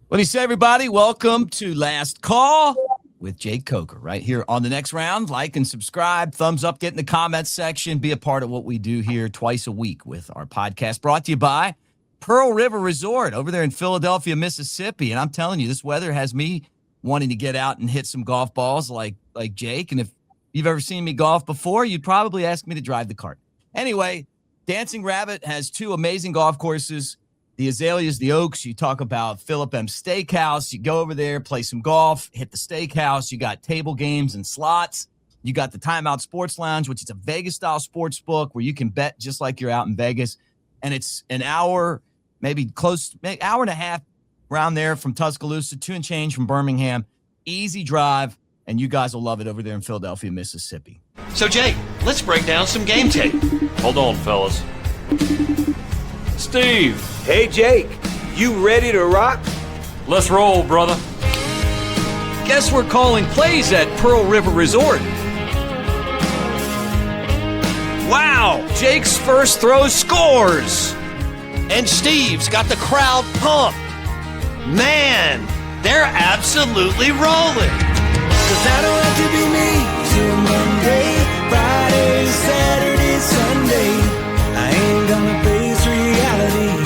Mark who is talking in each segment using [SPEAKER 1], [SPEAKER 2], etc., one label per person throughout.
[SPEAKER 1] What do you say, everybody? Welcome to Last Call with Jake Coker right here on The Next Round. Like and subscribe, thumbs up, get in the comments section. Be a part of what we do here twice a week with our podcast, brought to you by Pearl River Resort over there in Philadelphia, Mississippi. And I'm telling you, this weather has me wanting to get out and hit some golf balls like Jake. And if you've ever seen me golf before, you'd probably ask me to drive the cart. Anyway, Dancing Rabbit has two amazing golf courses. The Azaleas, the Oaks. You talk about Philip M. Steakhouse. You go over there, play some golf, hit the steakhouse. You got table games and slots. You got the Timeout Sports Lounge, which is a Vegas-style sports book where you can bet just like you're out in Vegas. And it's an hour, maybe hour and a half around there from Tuscaloosa, 2 and change from Birmingham. Easy drive, and you guys will love it over there in Philadelphia, Mississippi.
[SPEAKER 2] So, Jake, let's break down some game tape.
[SPEAKER 3] Hold on, fellas. Steve.
[SPEAKER 4] Hey, Jake, you ready to rock?
[SPEAKER 3] Let's roll, brother.
[SPEAKER 2] Guess we're calling plays at Pearl River Resort. Wow, Jake's first throw scores. And Steve's got the crowd pumped. Man, they're absolutely rolling.
[SPEAKER 5] 'Cause I don't have to be me till Monday, Friday, Saturday, Sunday. I ain't gonna face reality.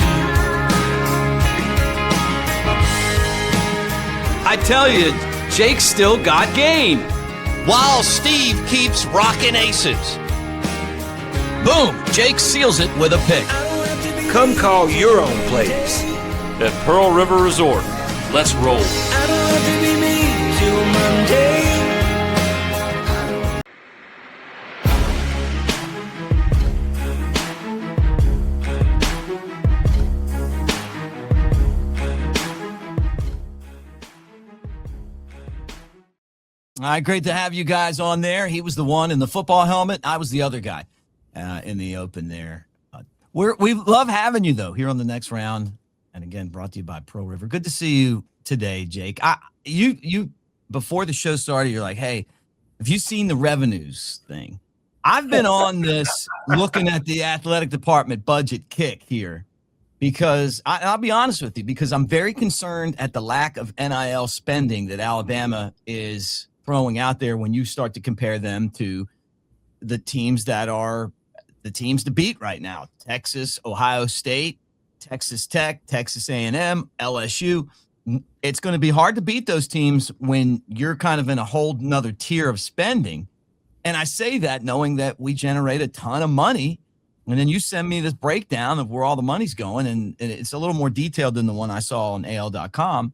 [SPEAKER 2] I tell you, Jake's still got game. While Steve keeps rocking aces. Boom, Jake seals it with a pick.
[SPEAKER 4] Come call your own plays
[SPEAKER 3] At Pearl River Resort. Let's roll.
[SPEAKER 5] I don't have to be me till Monday.
[SPEAKER 1] All right, great to have you guys on there. He was the one in the football helmet. I was the other guy in the open there. We love having you, though, here on The Next Round. And, again, brought to you by Pearl River. Good to see you today, Jake. You before the show started, you're like, hey, have you seen the revenues thing? I've been on this looking at the athletic department budget kick here because I'll be honest with you, because I'm very concerned at the lack of NIL spending that Alabama is throwing out there when you start to compare them to the teams that are the teams to beat right now. Texas, Ohio State, Texas Tech, Texas A&M, LSU. It's going to be hard to beat those teams when you're kind of in a whole nother tier of spending. And I say that knowing that we generate a ton of money. And then you send me this breakdown of where all the money's going. And it's a little more detailed than the one I saw on AL.com.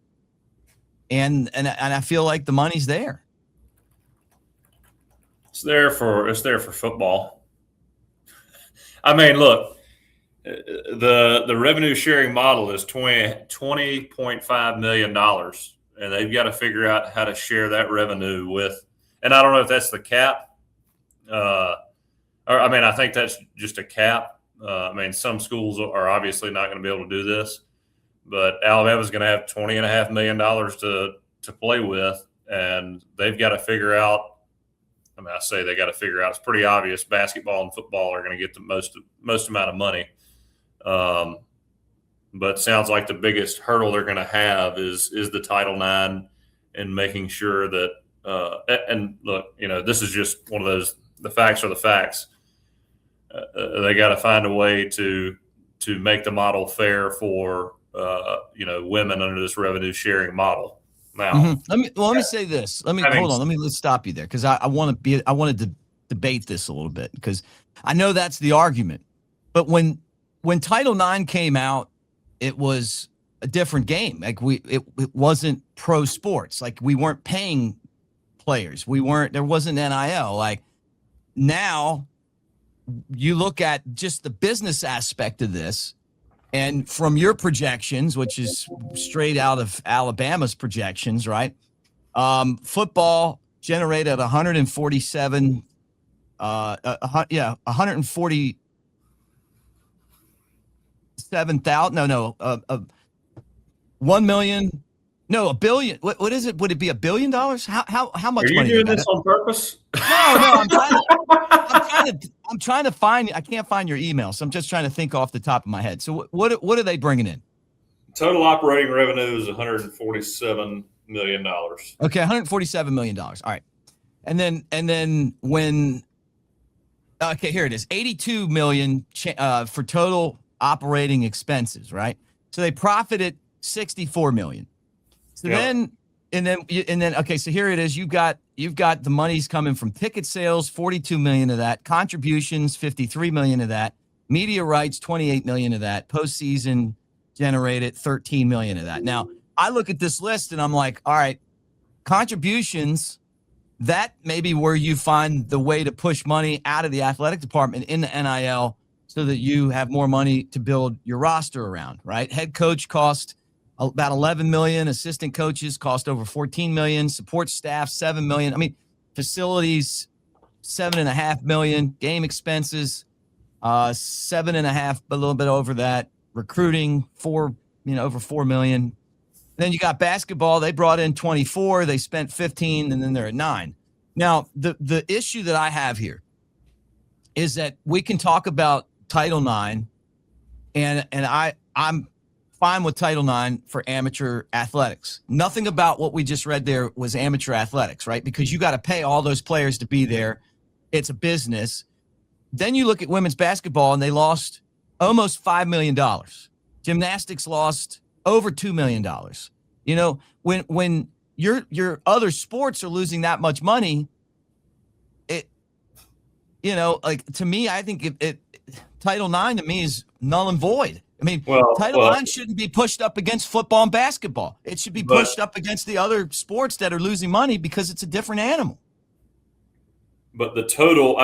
[SPEAKER 1] And I feel like the money's there.
[SPEAKER 3] It's there for football. I mean, look, the revenue sharing model is $20.5 million, and they've got to figure out how to share that revenue with. And I don't know if that's the cap. I think that's just a cap. Some schools are obviously not going to be able to do this, but Alabama's going to have $20.5 million to play with, and they've got to figure out. I say they got to figure out. It's pretty obvious. Basketball and football are going to get the most amount of money, but it sounds like the biggest hurdle they're going to have is the Title IX and making sure that. And look, this is just one of those. The facts are the facts. They got to find a way to make the model fair for women under this revenue sharing model. Now,
[SPEAKER 1] let me say this. Hold on. Let's stop you there because I wanted to debate this a little bit because I know that's the argument. But when Title IX came out, it was a different game. Like it wasn't pro sports. Like we weren't paying players. There wasn't NIL. Like now you look at just the business aspect of this. And from your projections, which is straight out of Alabama's projections, right? Football generated 147, 147,000. 1 million. No, $1 billion. What is it? Would it be $1 billion? How much
[SPEAKER 3] are you
[SPEAKER 1] money?
[SPEAKER 3] Doing this on purpose?
[SPEAKER 1] No. I'm trying to find. I can't find your email, so I'm just trying to think off the top of my head. So what are they bringing in?
[SPEAKER 3] Total operating revenue is $147 million.
[SPEAKER 1] Okay, $147 million. All right. And then when okay, here it is. 82 million for total operating expenses, right? So they profited 64 million. So
[SPEAKER 3] Yep.
[SPEAKER 1] then okay, so here it is. You've got the money's coming from ticket sales, 42 million of that, contributions, 53 million of that, media rights, 28 million of that, postseason generated 13 million of that. Now, I look at this list and I'm like, all right, contributions, that may be where you find the way to push money out of the athletic department in the NIL so that you have more money to build your roster around, right? Head coach cost about 11 million, assistant coaches cost over 14 million, support staff 7 million. I mean, facilities 7.5 million, game expenses 7.5, a little bit over that, recruiting over 4 million. Then you got basketball. They brought in 24. They spent 15, and then they're at 9. Now, the issue that I have here is that we can talk about Title IX, and I'm fine with Title IX for amateur athletics. Nothing about what we just read there was amateur athletics, right? Because you got to pay all those players to be there. It's a business. Then you look at women's basketball, and they lost almost $5 million. Gymnastics lost over $2 million. You know, when your other sports are losing that much money, to me, I think it Title IX to me is null and void. I mean, Title IX shouldn't be pushed up against football and basketball. It should be pushed up against the other sports that are losing money because it's a different animal.
[SPEAKER 3] But the total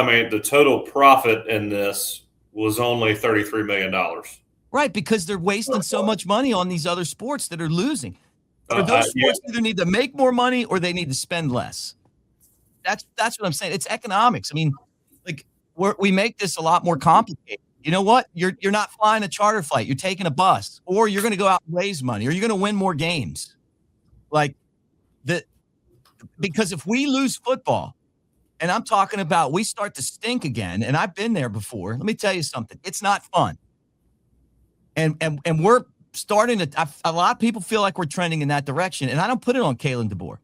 [SPEAKER 3] profit in this was only $33 million.
[SPEAKER 1] Right, because they're wasting so much money on these other sports that are losing. Or those sports either need to make more money or they need to spend less. That's what I'm saying. It's economics. I mean, like we make this a lot more complicated. You know what? You're not flying a charter flight. You're taking a bus, or you're going to go out and raise money, or you're going to win more games. Because if we lose football, and I'm talking about we start to stink again, and I've been there before. Let me tell you something. It's not fun. And we're starting to – a lot of people feel like we're trending in that direction, and I don't put it on Kalen DeBoer.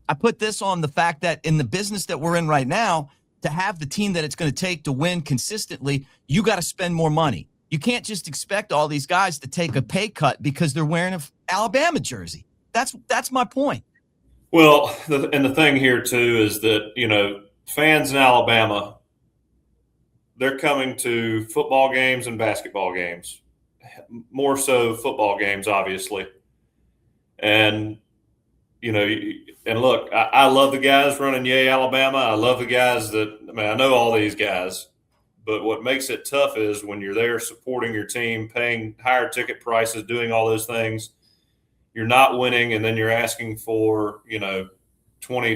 [SPEAKER 1] I put this on the fact that in the business that we're in right now, to have the team that it's going to take to win consistently, you got to spend more money. You can't just expect all these guys to take a pay cut because they're wearing an Alabama jersey. That's my point.
[SPEAKER 3] Well, the thing here, too, is that, fans in Alabama, they're coming to football games and basketball games. More so football games, obviously. And, and look, I love the guys running Yay, Alabama. I love the guys I know all these guys. But what makes it tough is when you're there supporting your team, paying higher ticket prices, doing all those things, you're not winning, and then you're asking for, $20,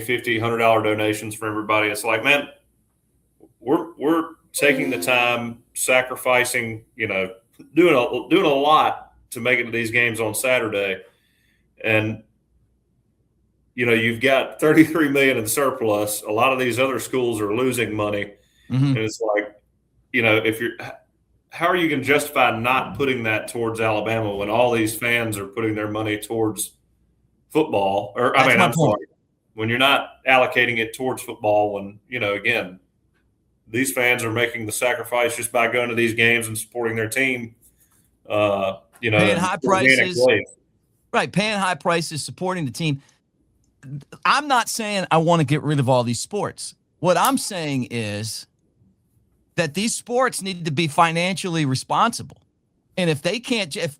[SPEAKER 3] $50, $100 donations for everybody. It's like, man, we're taking the time, sacrificing, doing a lot to make it to these games on Saturday. And, you've got $33 million in surplus. A lot of these other schools are losing money. Mm-hmm. And it's like, how are you going to justify not putting that towards Alabama when all these fans are putting their money towards football? Sorry, when you're not allocating it towards football, when, again, these fans are making the sacrifice just by going to these games and supporting their team,
[SPEAKER 1] paying high prices. Right, paying high prices, supporting the team. I'm not saying I want to get rid of all these sports. What I'm saying is that these sports need to be financially responsible. And if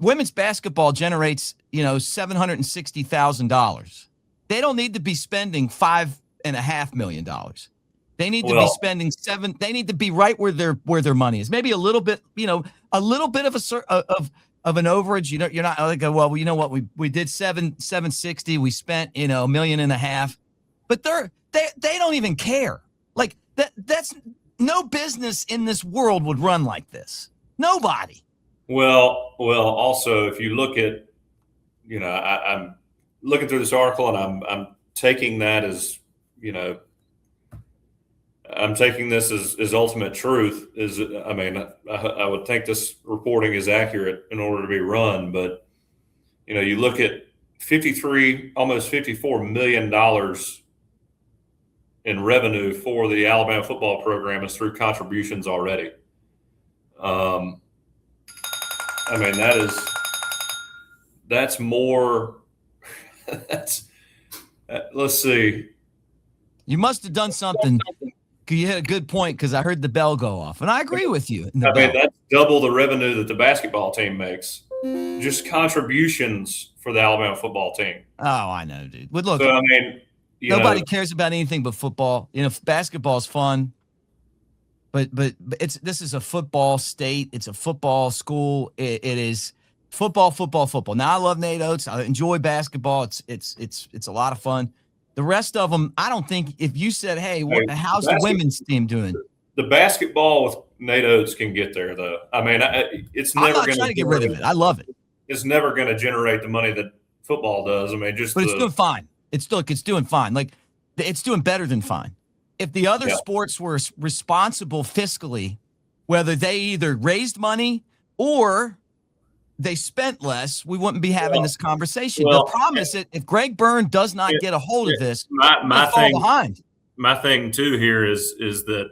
[SPEAKER 1] women's basketball generates, $760,000, they don't need to be spending $5.5 million. They need to be spending they need to be right where their money is. Maybe a little bit, a little bit of an overage. You're not like, well, you know what? We did 760. We spent, $1.5 million, but they don't even care. Like that's no business in this world would run like this. Nobody.
[SPEAKER 3] Well, also if you look at, I'm looking through this article and I'm taking that as, I'm taking this as ultimate truth. I would think this reporting is accurate in order to be run, but You look at almost $54 million in revenue for the Alabama football program is through contributions already. That's more. Let's see.
[SPEAKER 1] You must have done something. You had a good point because I heard the bell go off, and I agree with you.
[SPEAKER 3] That's double the revenue that the basketball team makes. Just contributions for the Alabama football team.
[SPEAKER 1] Oh, I know, dude. But look,
[SPEAKER 3] So,
[SPEAKER 1] nobody cares about anything but football. Basketball's fun, but this is a football state. It's a football school. It is football. Now I love Nate Oates. I enjoy basketball. It's a lot of fun. The rest of them, I don't think. If you said, "Hey, how's the women's team doing?"
[SPEAKER 3] The basketball with Nate Oates can get there, though. It's never going
[SPEAKER 1] to get rid of it. I love it.
[SPEAKER 3] It's never going to generate the money that football does.
[SPEAKER 1] But it's doing fine. It's doing fine. Like it's doing better than fine. If the other sports were responsible fiscally, whether they either raised money or they spent less, we wouldn't be having this conversation. The problem is that if Greg Byrne does not get a hold of this,
[SPEAKER 3] my
[SPEAKER 1] fall behind.
[SPEAKER 3] My thing too here is that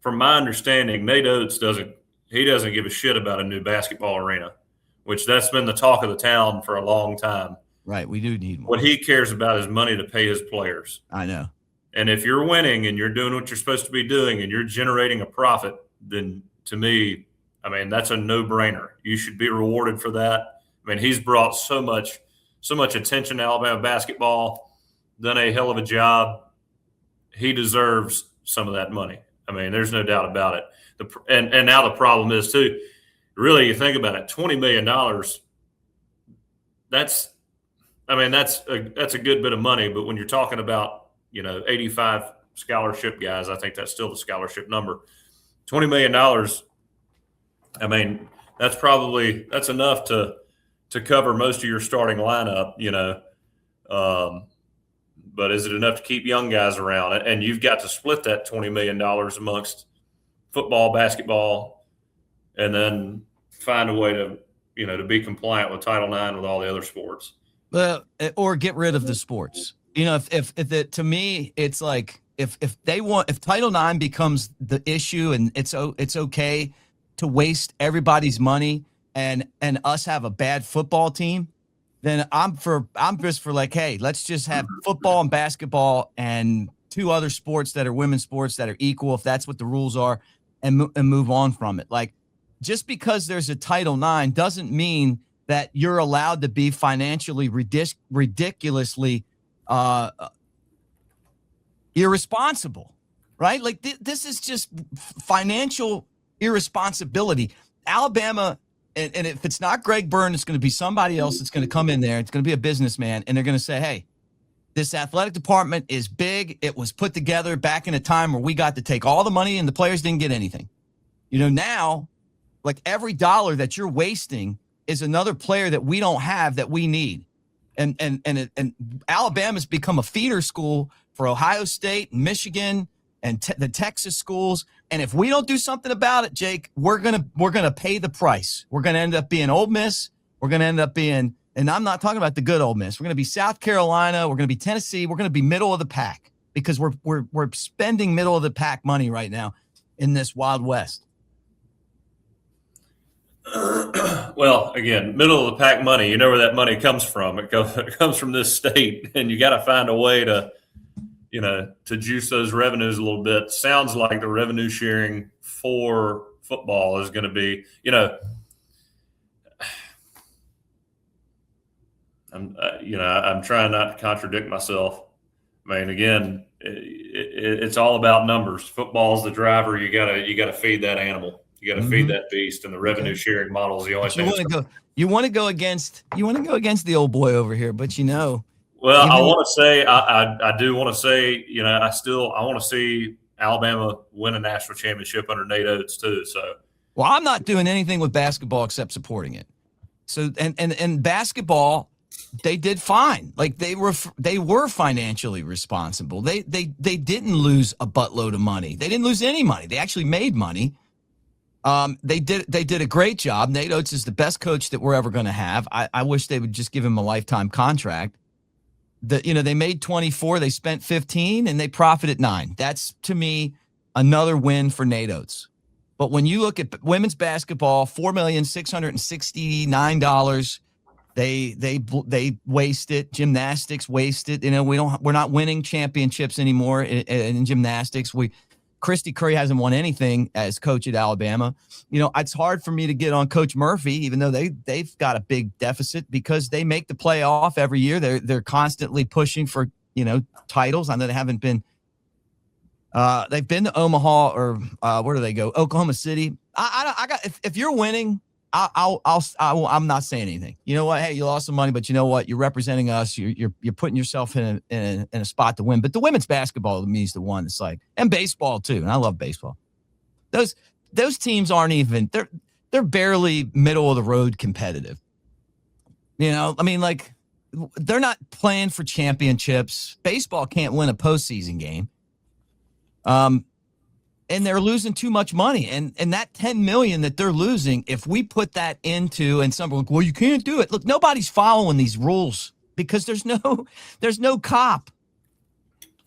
[SPEAKER 3] from my understanding, Nate Oates doesn't give a shit about a new basketball arena, which that's been the talk of the town for a long time.
[SPEAKER 1] Right, we do need more.
[SPEAKER 3] What he cares about is money to pay his players.
[SPEAKER 1] I know.
[SPEAKER 3] And if you're winning and you're doing what you're supposed to be doing and you're generating a profit, then to me, that's a no-brainer. You should be rewarded for that. He's brought so much attention to Alabama basketball, done a hell of a job. He deserves some of that money. There's no doubt about it. And now the problem is too, really, you think about it, $20 million. That's a good bit of money. But when you're talking about 85 scholarship guys, I think that's still the scholarship number. $20 million. That's enough to cover most of your starting lineup. But is it enough to keep young guys around? And you've got to split that $20 million amongst football, basketball, and then find a way to be compliant with Title IX with all the other sports.
[SPEAKER 1] Or get rid of the sports. To me, it's like if Title IX becomes the issue and it's okay to waste everybody's money and us have a bad football team, then I'm just for like, hey, let's just have football and basketball and two other sports that are women's sports that are equal, if that's what the rules are, and move on from it. Like, just because there's a Title IX doesn't mean that you're allowed to be financially ridiculously irresponsible, right? Like this is just financial irresponsibility. Alabama. And if it's not Greg Byrne, it's going to be somebody else that's going to come in there. It's going to be a businessman, and they're going to say, hey, this athletic department is big. It was put together back in a time where we got to take all the money and the players didn't get anything. Now, like every dollar that you're wasting is another player that we don't have that we need. And Alabama's become a feeder school for Ohio State, Michigan, and the Texas schools. And if we don't do something about it, Jake, we're gonna pay the price. We're gonna end up being Ole Miss. We're gonna end up being, and I'm not talking about the good Ole Miss. We're gonna be South Carolina. We're gonna be Tennessee. We're gonna be middle of the pack because we're spending middle of the pack money right now in this Wild West.
[SPEAKER 3] Well, again, middle of the pack money. You know where that money comes from. It comes from this state, and you got to find a way to juice those revenues a little bit. Sounds like the revenue sharing for football is going to be, I'm trying not to contradict myself. Again, it's all about numbers. Football's the driver. You gotta feed that animal. You got to feed that beast, and the revenue sharing model is the only thing.
[SPEAKER 1] You want to go against the old boy over here, but
[SPEAKER 3] Well, I want to say, I do want to say, I want to see Alabama win a national championship under Nate Oates too. So,
[SPEAKER 1] well, I'm not doing anything with basketball except supporting it. So, and basketball, they did fine. Like they were financially responsible. They didn't lose a buttload of money. They didn't lose any money. They actually made money. They did a great job. Nate Oates is the best coach that we're ever going to have. I wish they would just give him a lifetime contract. They made 24, they spent 15, and they profited 9. That's, to me, another win for Nate Oates. But when you look at women's basketball, $4,669, they waste it. Gymnastics waste it. We're not winning championships anymore in gymnastics. Christy Curry hasn't won anything as coach at Alabama. It's hard for me to get on Coach Murphy, even though they've got a big deficit because they make the playoff every year. They're constantly pushing for, titles. I know they haven't been. They've been to Omaha or where do they go? Oklahoma City. If you're winning, I'm not saying anything. You know what? Hey, you lost some money, but you know what? You're representing us. You're putting yourself in a spot to win. But the women's basketball to me is the one that's like, and baseball too. And I love baseball. Those teams aren't even. They're barely middle of the road competitive. They're not playing for championships. Baseball can't win a postseason game. And they're losing too much money. And that $10 million that they're losing, if we put that into, and some are like, well, you can't do it. Look, nobody's following these rules because there's no cop.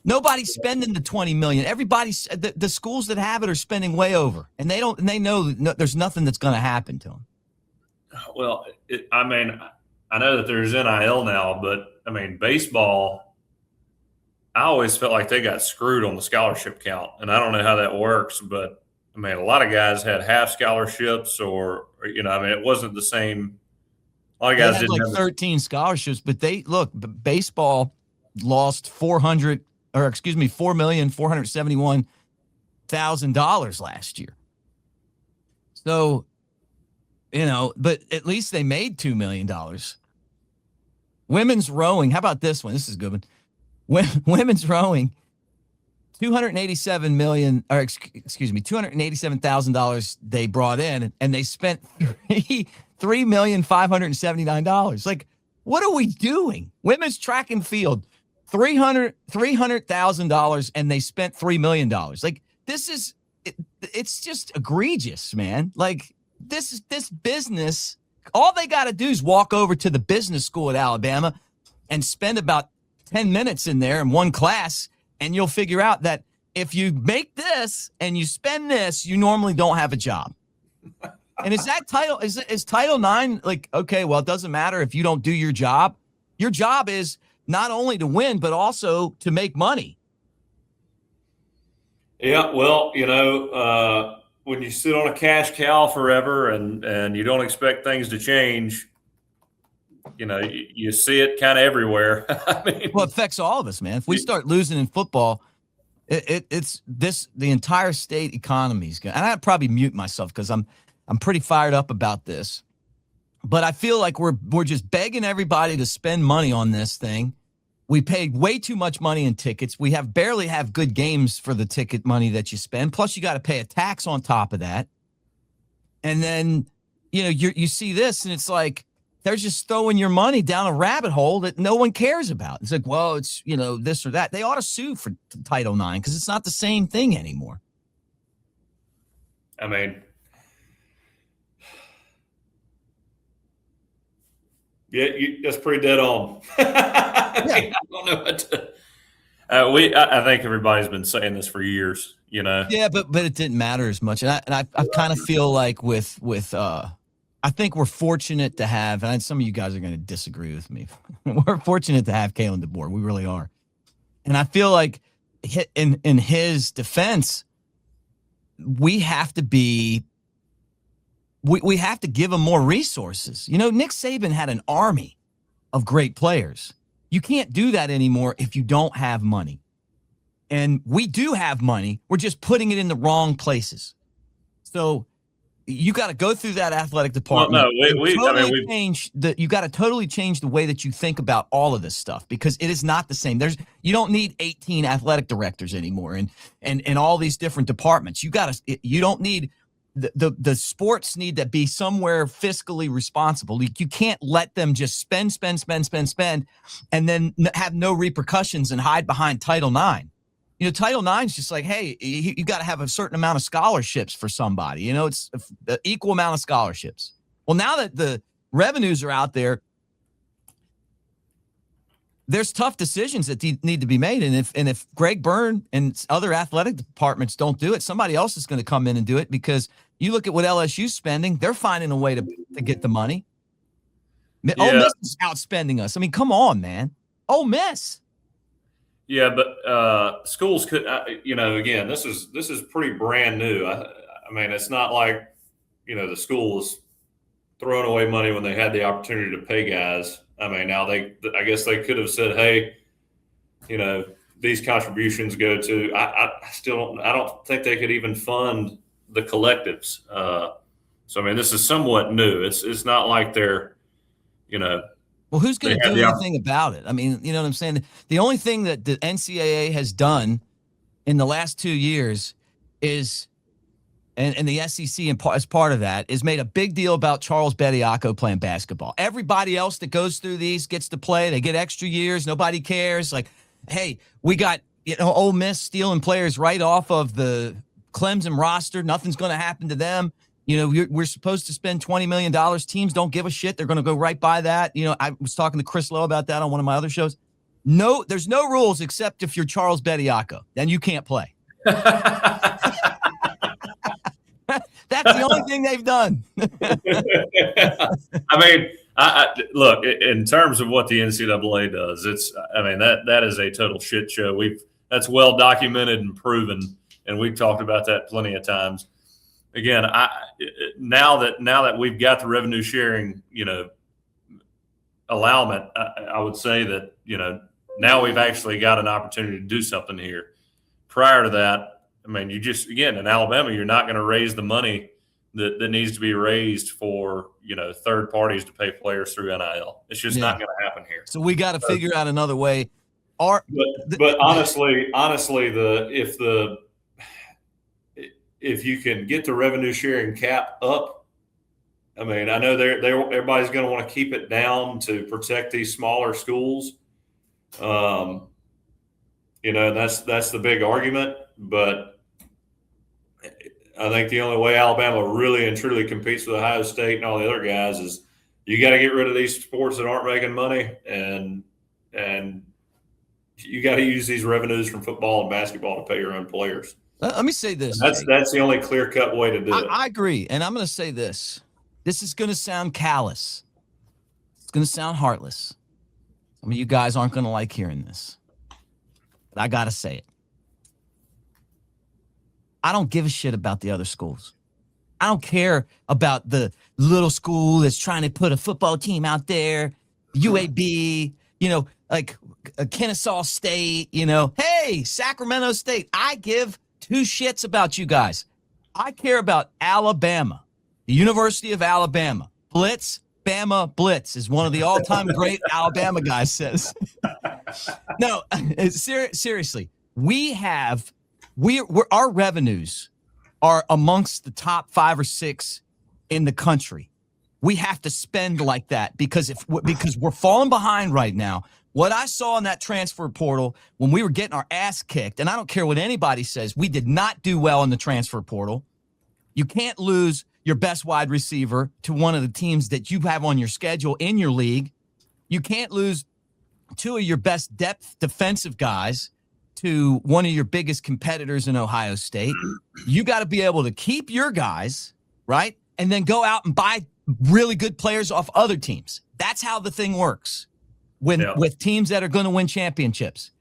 [SPEAKER 1] Nobody's spending the $20 million. Everybody's the schools that have it are spending way over, and they know there's nothing that's going to happen to them.
[SPEAKER 3] Well, I know that there's NIL now, but baseball, I always felt like they got screwed on the scholarship count, and I don't know how that works, but a lot of guys had half scholarships, or it wasn't the same. A lot of guys didn't have
[SPEAKER 1] 13 scholarships, but baseball lost $4,471,000 last year. So, but at least they made $2 million. Women's rowing. How about this one? This is a good one. Women's rowing, $287,000 they brought in, and they spent $3,579,000. Like, what are we doing? Women's track and field, $300,000, and they spent $3 million. Like, it's just egregious, man. Like, this business. All they got to do is walk over to the business school at Alabama and spend about 10 minutes in there in one class, and you'll figure out that if you make this and you spend this, you normally don't have a job. And is Title IX like, okay, well, it doesn't matter if you don't do your job. Your job is not only to win, but also to make money.
[SPEAKER 3] Yeah, well, when you sit on a cash cow forever and you don't expect things to change, you see it kind of everywhere.
[SPEAKER 1] Well, it affects all of us, man. If we start losing in football, it's the entire state economy is going. And I'd probably mute myself because I'm pretty fired up about this. But I feel like we're just begging everybody to spend money on this thing. We paid way too much money in tickets. We barely have good games for the ticket money that you spend. Plus, you got to pay a tax on top of that. And then, you see this, and it's like, they're just throwing your money down a rabbit hole that no one cares about. It's like, well, it's, this or that. They ought to sue for Title IX because it's not the same thing anymore.
[SPEAKER 3] Yeah, that's pretty dead on. I don't know what to. I think everybody's been saying this for years,
[SPEAKER 1] Yeah, but it didn't matter as much. And I kind of feel like with I think we're fortunate to have, and some of you guys are going to disagree with me. We're fortunate to have Kalen DeBoer. We really are. And I feel like in his defense, we have to give him more resources. Nick Saban had an army of great players. You can't do that anymore if you don't have money. And we do have money. We're just putting it in the wrong places. So you got to go through that athletic department.
[SPEAKER 3] Well, no,
[SPEAKER 1] you got to totally change the way that you think about all of this stuff because it is not the same. You don't need 18 athletic directors anymore and all these different departments. You don't need the sports need to be somewhere fiscally responsible. You can't let them just spend, and then have no repercussions and hide behind Title IX. Title IX is just like, hey, you got to have a certain amount of scholarships for somebody. It's the equal amount of scholarships. Well, now that the revenues are out there, there's tough decisions that need to be made. And if Greg Byrne and other athletic departments don't do it, somebody else is going to come in and do it, because you look at what LSU's spending, they're finding a way to get the money. Yeah. Ole Miss is outspending us. I mean, come on, man. Ole Miss.
[SPEAKER 3] Yeah, but schools could, again, this is pretty brand new. I mean, it's not like, the school is throwing away money when they had the opportunity to pay guys. I mean, now I guess they could have said, hey, these contributions go to, I don't think they could even fund the collectives. So, I mean, this is somewhat new. It's not like they're,
[SPEAKER 1] Well, who's going to do anything about it? I mean, you know what I'm saying? The only thing that the NCAA has done in the last 2 years is, and the SEC as part of that, is made a big deal about Charles Bediako playing basketball. Everybody else that goes through these gets to play. They get extra years. Nobody cares. Like, hey, we got Ole Miss stealing players right off of the Clemson roster. Nothing's going to happen to them. We're supposed to spend $20 million. Teams don't give a shit. They're going to go right by that. I was talking to Chris Lowe about that on one of my other shows. No, there's no rules except if you're Charles Bediako. Then you can't play. That's the only thing they've done.
[SPEAKER 3] I mean, look, in terms of what the NCAA does, that is a total shit show. That's well documented and proven, and we've talked about that plenty of times. Again, now that we've got the revenue sharing, allowment, I would say that, now we've actually got an opportunity to do something here. Prior to that, I mean, in Alabama, you're not going to raise the money that needs to be raised for, third parties to pay players through NIL. It's just not going to happen here.
[SPEAKER 1] So we got to figure out another way.
[SPEAKER 3] But honestly, if you can get the revenue sharing cap up, I mean, I know everybody's going to want to keep it down to protect these smaller schools. That's the big argument. But I think the only way Alabama really and truly competes with Ohio State and all the other guys is you got to get rid of these sports that aren't making money, and you got to use these revenues from football and basketball to pay your own players.
[SPEAKER 1] Let me say this.
[SPEAKER 3] That's the only clear-cut way to do it.
[SPEAKER 1] I agree, and I'm going to say this. This is going to sound callous. It's going to sound heartless. Some of you guys aren't going to like hearing this, but I got to say it. I don't give a shit about the other schools. I don't care about the little school that's trying to put a football team out there, UAB, like Kennesaw State, hey, Sacramento State. I give two shits about you guys. I care about Alabama, the University of Alabama. Blitz, Bama, Blitz, is one of the all-time great Alabama guys says. No, seriously, our revenues are amongst the top 5 or 6 in the country. We have to spend like that because we're falling behind right now. What I saw in that transfer portal when we were getting our ass kicked, and I don't care what anybody says, we did not do well in the transfer portal. You can't lose your best wide receiver to one of the teams that you have on your schedule in your league. You can't lose 2 of your best depth defensive guys to one of your biggest competitors in Ohio State. You got to be able to keep your guys, right? And then go out and buy really good players off other teams. That's how the thing works with teams that are going to win championships.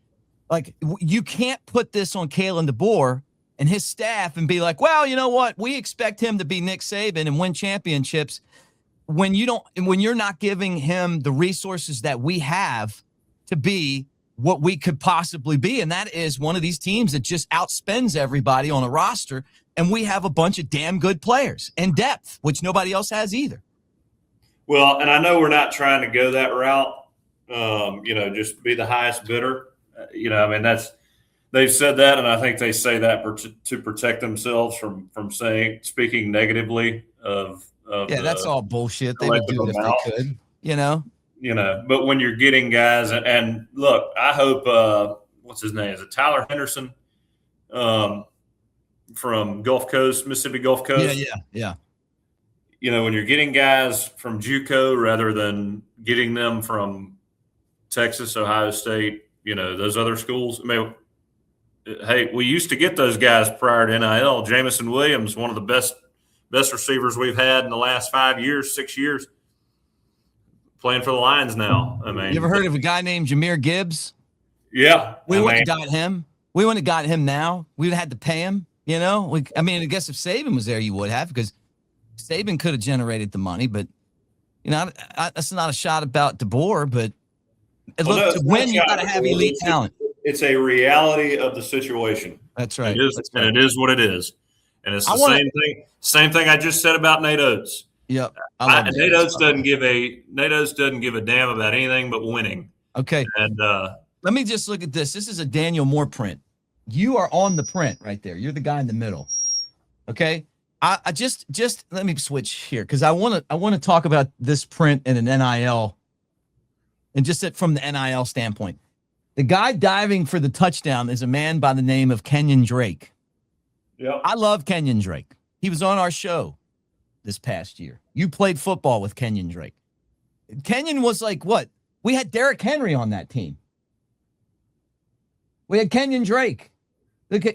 [SPEAKER 1] Like, you can't put this on Kalen DeBoer and his staff and be like, well, you know what? We expect him to be Nick Saban and win championships when you're not giving him the resources that we have to be what we could possibly be. And that is one of these teams that just outspends everybody on a roster. And we have a bunch of damn good players and depth, which nobody else has either.
[SPEAKER 3] Well, and I know we're not trying to go that route, just be the highest bidder. They've said that, and I think they say that to protect themselves from speaking negatively of
[SPEAKER 1] that's all bullshit. They would do it if they could,
[SPEAKER 3] But when you're getting guys, and look, I hope what's his name? Is it Tyler Henderson? from Gulf Coast, Mississippi Gulf Coast.
[SPEAKER 1] Yeah.
[SPEAKER 3] You know, when you're getting guys from JUCO rather than getting them from Texas, Ohio State, you know, those other schools. I mean, hey, we used to get those guys prior to NIL. Jamison Williams, one of the best receivers we've had in the last 5 years, 6 years, playing for the Lions now. I mean,
[SPEAKER 1] You ever heard of a guy named Jahmyr Gibbs?
[SPEAKER 3] Yeah.
[SPEAKER 1] We wouldn't have got him. We wouldn't have got him now. We would have had to pay him, you know? I guess if Saban was there, you would have, because Saban could have generated the money. But, you know, that's not a shot about DeBoer, but to win, you got to have elite talent.
[SPEAKER 3] It's a reality of the situation.
[SPEAKER 1] That's right.
[SPEAKER 3] And it is what it is. And it's the same thing I just said about Nate Oates.
[SPEAKER 1] Yep.
[SPEAKER 3] Nate Oates doesn't give a damn about anything but winning.
[SPEAKER 1] Okay.
[SPEAKER 3] And
[SPEAKER 1] let me just look at this. This is a Daniel Moore print. You are on the print right there. You're the guy in the middle. Okay. I just let me switch here, because I want to talk about this print in an NIL, and just from the NIL standpoint. The guy diving for the touchdown is a man by the name of Kenyon Drake.
[SPEAKER 3] Yeah.
[SPEAKER 1] I love Kenyon Drake. He was on our show this past year. You played football with Kenyon Drake. Kenyon was like, what? We had Derrick Henry on that team. We had Kenyon Drake.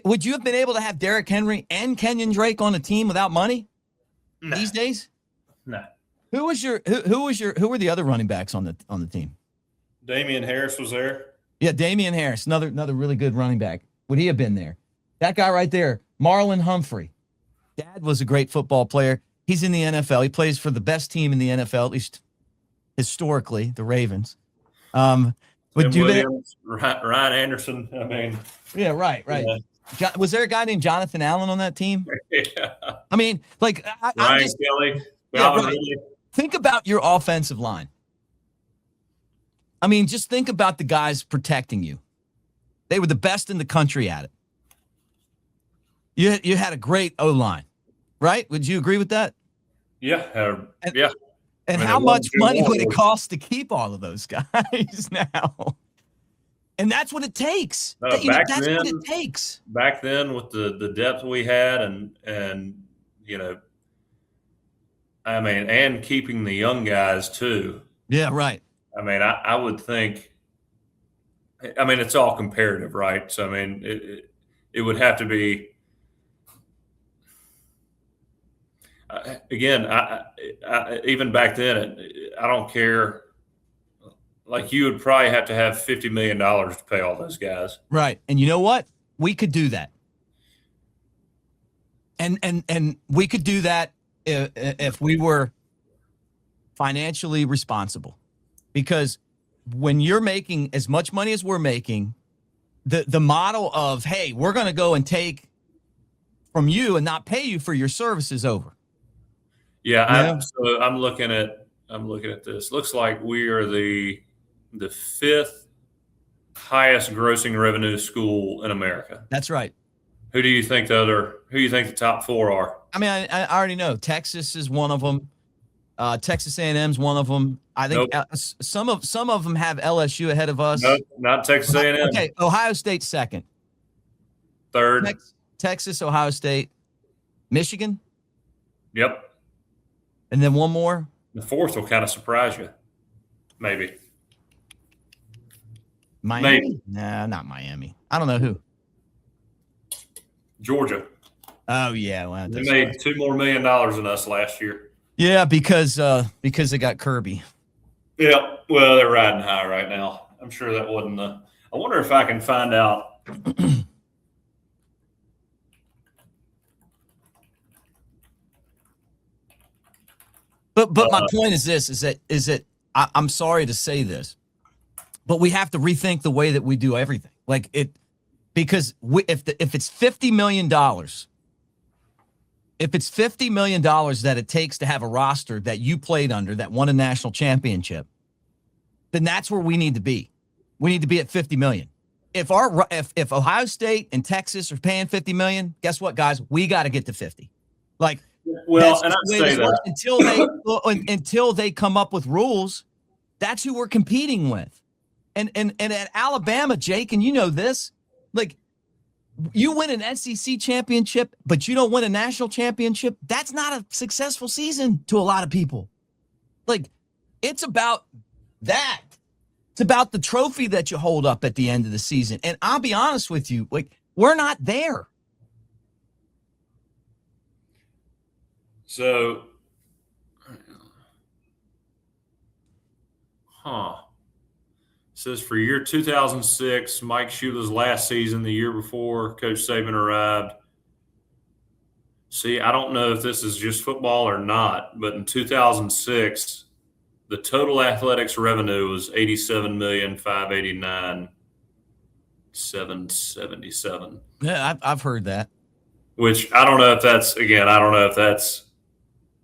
[SPEAKER 1] Would you have been able to have Derrick Henry and Kenyon Drake on a team without money these days?
[SPEAKER 3] No.
[SPEAKER 1] Who were the other running backs on the team?
[SPEAKER 3] Damian Harris was there.
[SPEAKER 1] Yeah, Damian Harris, another really good running back. Would he have been there? That guy right there, Marlon Humphrey. Dad was a great football player. He's in the NFL. He plays for the best team in the NFL, at least historically, the Ravens.
[SPEAKER 3] Williams, Ryan Anderson. I mean,
[SPEAKER 1] yeah, right. Yeah. Was there a guy named Jonathan Allen on that team?
[SPEAKER 3] Yeah.
[SPEAKER 1] I mean, like
[SPEAKER 3] Ryan Kelly.
[SPEAKER 1] Right. Think about your offensive line. I mean, just think about the guys protecting you. They were the best in the country at it. You had a great O-line, right? Would you agree with that?
[SPEAKER 3] Yeah.
[SPEAKER 1] Yeah. And how much money would it cost to keep all of those guys now? And that's what it takes. That's what it takes.
[SPEAKER 3] Back then, with the depth we had, and you know, I mean, and keeping the young guys too.
[SPEAKER 1] Yeah, right.
[SPEAKER 3] I mean, I would think. I mean, it's all comparative, right? So, I mean, it would have to be. Again, I even back then, I don't care. Like, you would probably have to have $50 million to pay all those guys.
[SPEAKER 1] Right. And you know what? We could do that. And we could do that if we were financially responsible. Because when you're making as much money as we're making, the model of, hey, we're going to go and take from you and not pay you for your service is over.
[SPEAKER 3] Yeah. So I'm looking at this. Looks like we are the fifth highest grossing revenue school in America.
[SPEAKER 1] That's right.
[SPEAKER 3] Who do you think the top four are?
[SPEAKER 1] I mean, I already know Texas is one of them. Texas A&M is one of them. I think some of them have LSU ahead of us.
[SPEAKER 3] Nope, not Texas A&M.
[SPEAKER 1] Okay, Ohio State's second.
[SPEAKER 3] Third.
[SPEAKER 1] Texas, Ohio State, Michigan.
[SPEAKER 3] Yep.
[SPEAKER 1] And then one more.
[SPEAKER 3] The fourth will kind of surprise you. Maybe.
[SPEAKER 1] Miami?
[SPEAKER 3] Maybe.
[SPEAKER 1] Nah, not Miami. I don't know who.
[SPEAKER 3] Georgia.
[SPEAKER 1] Oh, yeah. Well,
[SPEAKER 3] they made $2 more million than us last year.
[SPEAKER 1] Yeah, because they got Kirby.
[SPEAKER 3] Yeah. Well, they're riding high right now. I'm sure that wasn't I wonder if I can find out.
[SPEAKER 1] But my point is this: is that I'm sorry to say this, but we have to rethink the way that we do everything. Like because if it's $50 million, if it's $50 million that it takes to have a roster that you played under that won a national championship, then that's where we need to be. We need to be at 50 million. If Ohio State and Texas are paying 50 million, guess what, guys? We got to get to 50. Like.
[SPEAKER 3] Well, and I'd say that
[SPEAKER 1] until they come up with rules, that's who we're competing with. And at Alabama, Jake, and you know this, like You win an SEC championship, but you don't win a national championship. That's not a successful season to a lot of people. Like, it's about that. It's about the trophy that you hold up at the end of the season. And I'll be honest with you, like, we're not there.
[SPEAKER 3] So, says for year 2006, Mike Shula's last season, the year before Coach Saban arrived. See, I don't know if this is just football or not, but in 2006, the total athletics revenue was $87,589,777.
[SPEAKER 1] Yeah, I've heard that.
[SPEAKER 3] Which I don't know if that's, again, I don't know if that's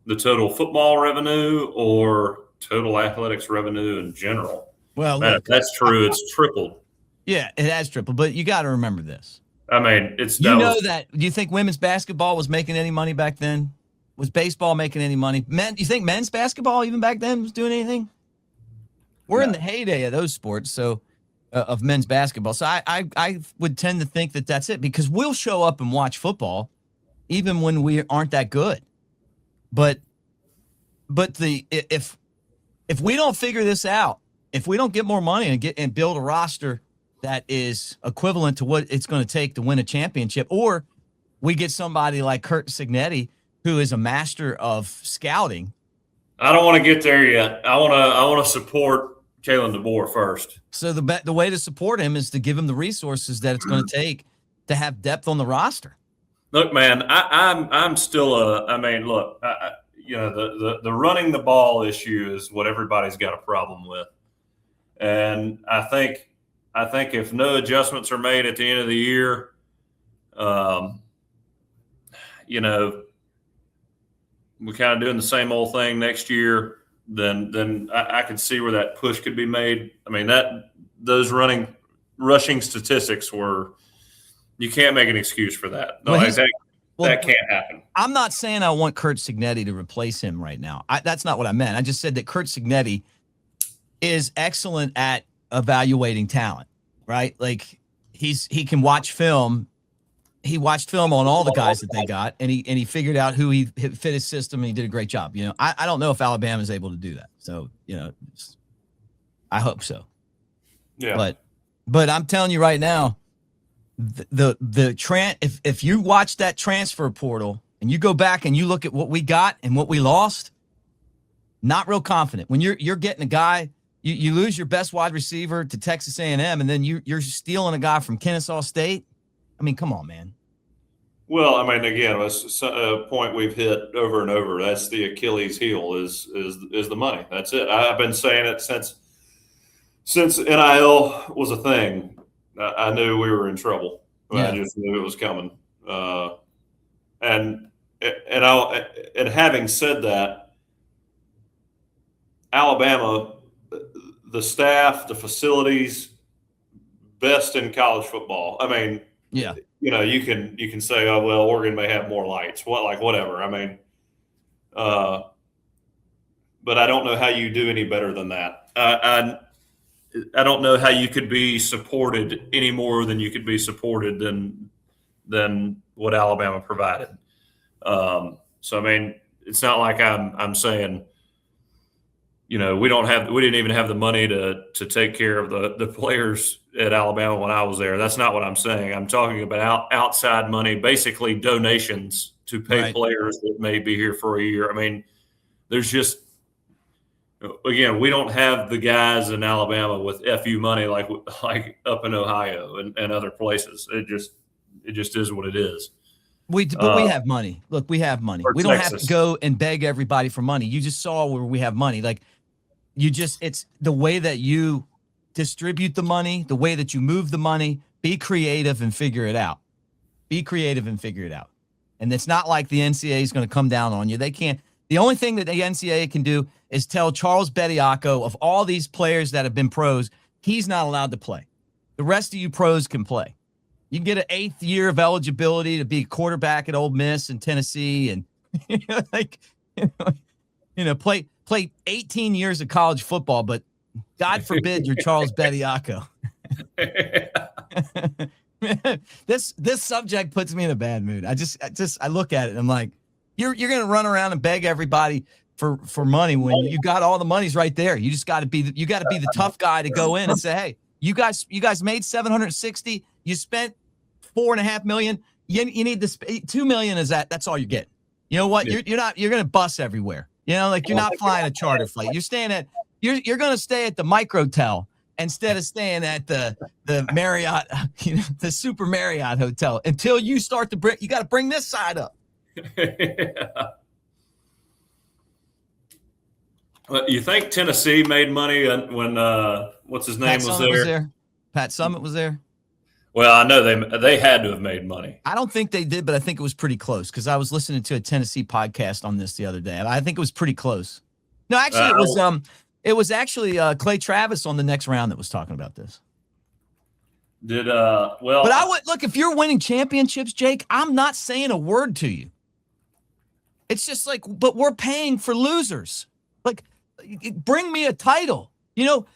[SPEAKER 3] the total football revenue or total athletics revenue in general.
[SPEAKER 1] Well,
[SPEAKER 3] Man,
[SPEAKER 1] look,
[SPEAKER 3] if that's true, it's tripled.
[SPEAKER 1] Yeah, it has tripled, but you got to remember this.
[SPEAKER 3] I mean, it's
[SPEAKER 1] Do you think women's basketball was making any money back then? Was baseball making any money? You think men's basketball even back then was doing anything? We're in the heyday of those sports, so of men's basketball. So I would tend to think that that's it, because we'll show up and watch football even when we aren't that good. But if we don't figure this out, if we don't get more money and build a roster that is equivalent to what it's going to take to win a championship, or we get somebody like Curt Cignetti, who is a master of scouting.
[SPEAKER 3] I don't want to get there yet. I want to support Kalen DeBoer first.
[SPEAKER 1] So the way to support him is to give him the resources that it's going to take to have depth on the roster.
[SPEAKER 3] Look, man, I'm still look, the running the ball issue is what everybody's got a problem with. And I think if no adjustments are made at the end of the year, we're kind of doing the same old thing next year, then I can see where that push could be made. I mean, those rushing statistics you can't make an excuse for that. No, that can't happen.
[SPEAKER 1] I'm not saying I want Curt Cignetti to replace him right now. That's not what I meant. I just said that Curt Cignetti is excellent at evaluating talent, right? Like he can watch film. He watched film on all the guys that they got, and he figured out who he fit his system, and he did a great job. I don't know if Alabama is able to do that. So, I hope so.
[SPEAKER 3] Yeah.
[SPEAKER 1] But I'm telling you right now, if you watch that transfer portal and you go back and you look at what we got and what we lost, not real confident. When you're getting a guy, you lose your best wide receiver to Texas A&M, and then you're stealing a guy from Kennesaw State. I mean, come on, man. Well,
[SPEAKER 3] I mean, again, it's a point we've hit over and over. That's the Achilles heel is the money. That's it. I've been saying it since NIL was a thing. I knew we were in trouble.
[SPEAKER 1] Yeah.
[SPEAKER 3] I just knew it was coming. And having said that, Alabama, the staff, the facilities, best in college football. I mean,
[SPEAKER 1] yeah,
[SPEAKER 3] you can say, oh well, Oregon may have more lights. Whatever. I mean, but I don't know how you do any better than that. I don't know how you could be supported any more than you could be supported than what Alabama provided. So I mean, it's not like I'm saying, we didn't even have the money to take care of the players at Alabama when I was there. That's not what I'm saying. I'm talking about outside money, basically donations to pay players that may be here for a year. I mean, there's just, again, we don't have the guys in Alabama with FU money like up in Ohio and other places. It just is what it is.
[SPEAKER 1] But we have money. Look, we have money. We don't have to go and beg everybody for money. You just saw where we have money. Like, it's the way that you distribute the money, the way that you move the money. Be creative and figure it out. And it's not like the NCAA is going to come down on you. They can't. The only thing that the NCAA can do is tell Charles Bediako, of all these players that have been pros, he's not allowed to play. The rest of you pros can play. You can get an 8th year of eligibility to be a quarterback at Ole Miss and Tennessee, and play 18 years of college football, but God forbid you're Charles Bediako. This subject puts me in a bad mood. I look at it and I'm like, you're gonna run around and beg everybody for money when you got all the money's right there. You just got to be the tough guy to go in and say, hey, you guys made 760. You spent $4.5 million. You need to $2 million. That's all you're getting. You know what? You're gonna bus everywhere. You know, like you're not flying a charter flight. You're gonna stay at the Microtel instead of staying at the Marriott, the Super Marriott Hotel until you start to bring. You got to bring this side up.
[SPEAKER 3] Well, you think Tennessee made money when what's his name was there?
[SPEAKER 1] Pat Summitt was there.
[SPEAKER 3] Well, I know they had to have made money.
[SPEAKER 1] I don't think they did, but I think it was pretty close because I was listening to a Tennessee podcast on this the other day, and I think it was pretty close. No, actually, it was actually Clay Travis on the next round that was talking about this.
[SPEAKER 3] But
[SPEAKER 1] I would look if you're winning championships, Jake. I'm not saying a word to you. It's just like, but we're paying for losers. Like, bring me a title. You know,